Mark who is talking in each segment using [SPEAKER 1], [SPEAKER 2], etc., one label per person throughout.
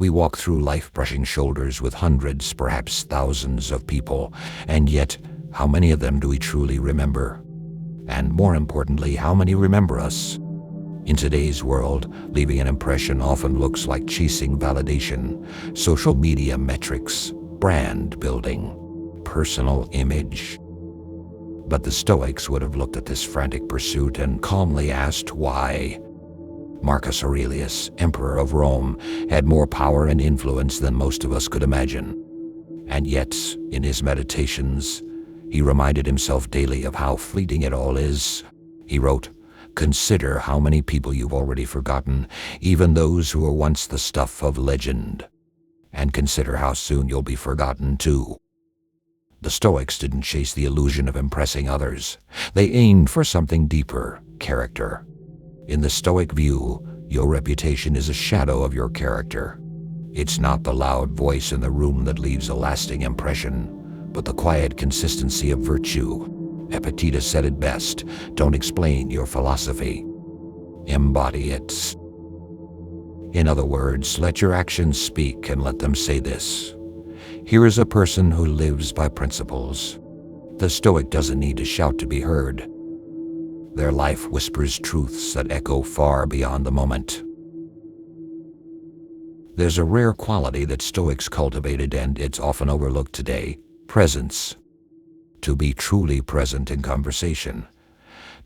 [SPEAKER 1] We walk through life brushing shoulders with hundreds, perhaps thousands of people, and yet, how many of them do we truly remember? And more importantly, how many remember us? In today's world, leaving an impression often looks like chasing validation, social media metrics, brand building, personal image. But the Stoics would have looked at this frantic pursuit and calmly asked why. Marcus Aurelius, emperor of Rome, had more power and influence than most of us could imagine. And yet, in his meditations, he reminded himself daily of how fleeting it all is. He wrote, "Consider how many people you've already forgotten, even those who were once the stuff of legend. And consider how soon you'll be forgotten too." The Stoics didn't chase the illusion of impressing others. They aimed for something deeper, character. In the Stoic view, your reputation is a shadow of your character. It's not the loud voice in the room that leaves a lasting impression, but the quiet consistency of virtue. Epictetus said it best, don't explain your philosophy. Embody it. In other words, let your actions speak and let them say this. Here is a person who lives by principles. The Stoic doesn't need to shout to be heard. Their life whispers truths that echo far beyond the moment. There's a rare quality that Stoics cultivated, and it's often overlooked today: presence. To be truly present in conversation.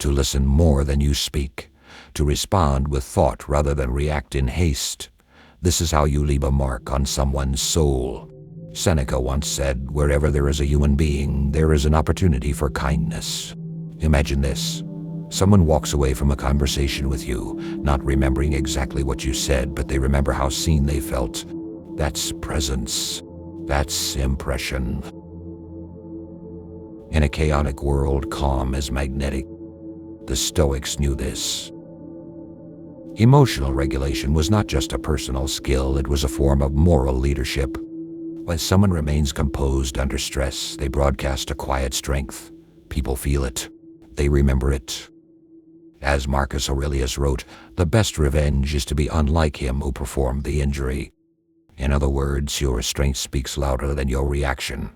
[SPEAKER 1] To listen more than you speak. To respond with thought rather than react in haste. This is how you leave a mark on someone's soul. Seneca once said, "Wherever there is a human being, there is an opportunity for kindness." Imagine this. Someone walks away from a conversation with you, not remembering exactly what you said, but they remember how seen they felt. That's presence. That's impression. In a chaotic world, calm is magnetic. The Stoics knew this. Emotional regulation was not just a personal skill, it was a form of moral leadership. When someone remains composed under stress, they broadcast a quiet strength. People feel it. They remember it. As Marcus Aurelius wrote, the best revenge is to be unlike him who performed the injury. In other words, your restraint speaks louder than your reaction.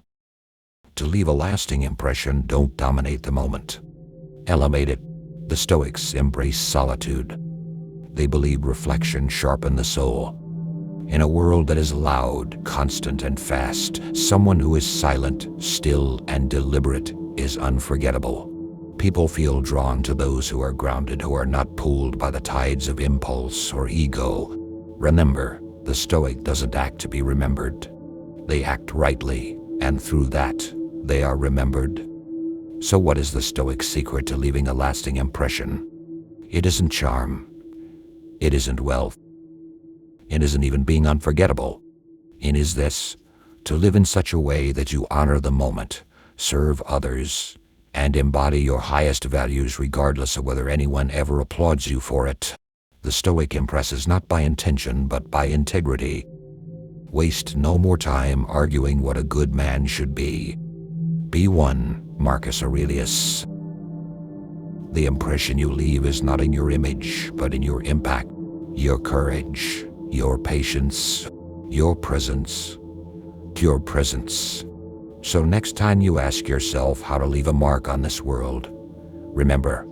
[SPEAKER 1] To leave a lasting impression, don't dominate the moment. Elevate it. The Stoics embraced solitude. They believed reflection sharpened the soul. In a world that is loud, constant, and fast, someone who is silent, still, and deliberate is unforgettable. People feel drawn to those who are grounded, who are not pulled by the tides of impulse or ego. Remember, the Stoic doesn't act to be remembered. They act rightly, and through that, they are remembered. So what is the Stoic secret to leaving a lasting impression? It isn't charm. It isn't wealth. It isn't even being unforgettable. It is this: to live in such a way that you honor the moment, serve others, and embody your highest values regardless of whether anyone ever applauds you for it. The Stoic impresses not by intention but by integrity. Waste no more time arguing what a good man should be. Be one, Marcus Aurelius. The impression you leave is not in your image, but in your impact, your courage, your patience, your presence, your presence. So next time you ask yourself how to leave a mark on this world, remember,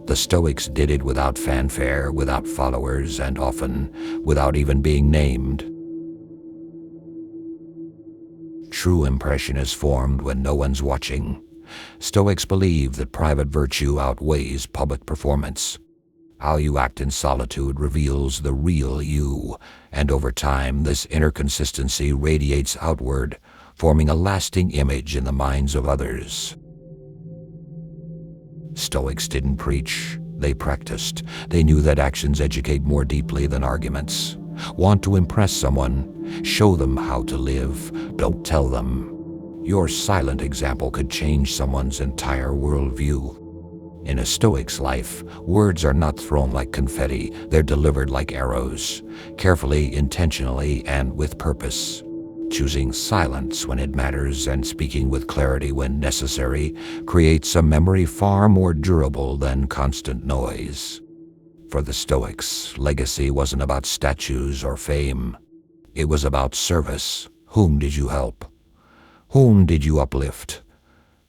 [SPEAKER 1] the Stoics did it without fanfare, without followers, and often without even being named. True impression is formed when no one's watching. Stoics believe that private virtue outweighs public performance. How you act in solitude reveals the real you, and over time this inner consistency radiates outward, forming a lasting image in the minds of others. Stoics didn't preach, they practiced. They knew that actions educate more deeply than arguments. Want to impress someone? Show them how to live. Don't tell them. Your silent example could change someone's entire worldview. In a Stoic's life, words are not thrown like confetti, they're delivered like arrows, carefully, intentionally, and with purpose. Choosing silence when it matters and speaking with clarity when necessary creates a memory far more durable than constant noise. For the Stoics, legacy wasn't about statues or fame. It was about service. Whom did you help? Whom did you uplift?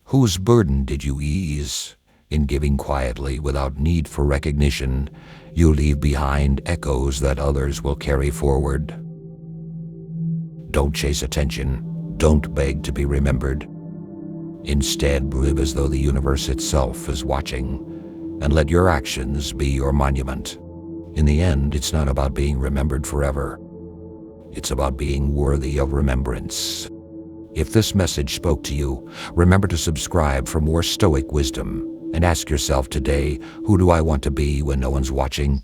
[SPEAKER 1] Whose burden did you ease? In giving quietly, without need for recognition, you leave behind echoes that others will carry forward. Don't chase attention. Don't beg to be remembered. Instead, live as though the universe itself is watching, and let your actions be your monument. In the end, it's not about being remembered forever. It's about being worthy of remembrance. If this message spoke to you, remember to subscribe for more Stoic wisdom, and ask yourself today, who do I want to be when no one's watching?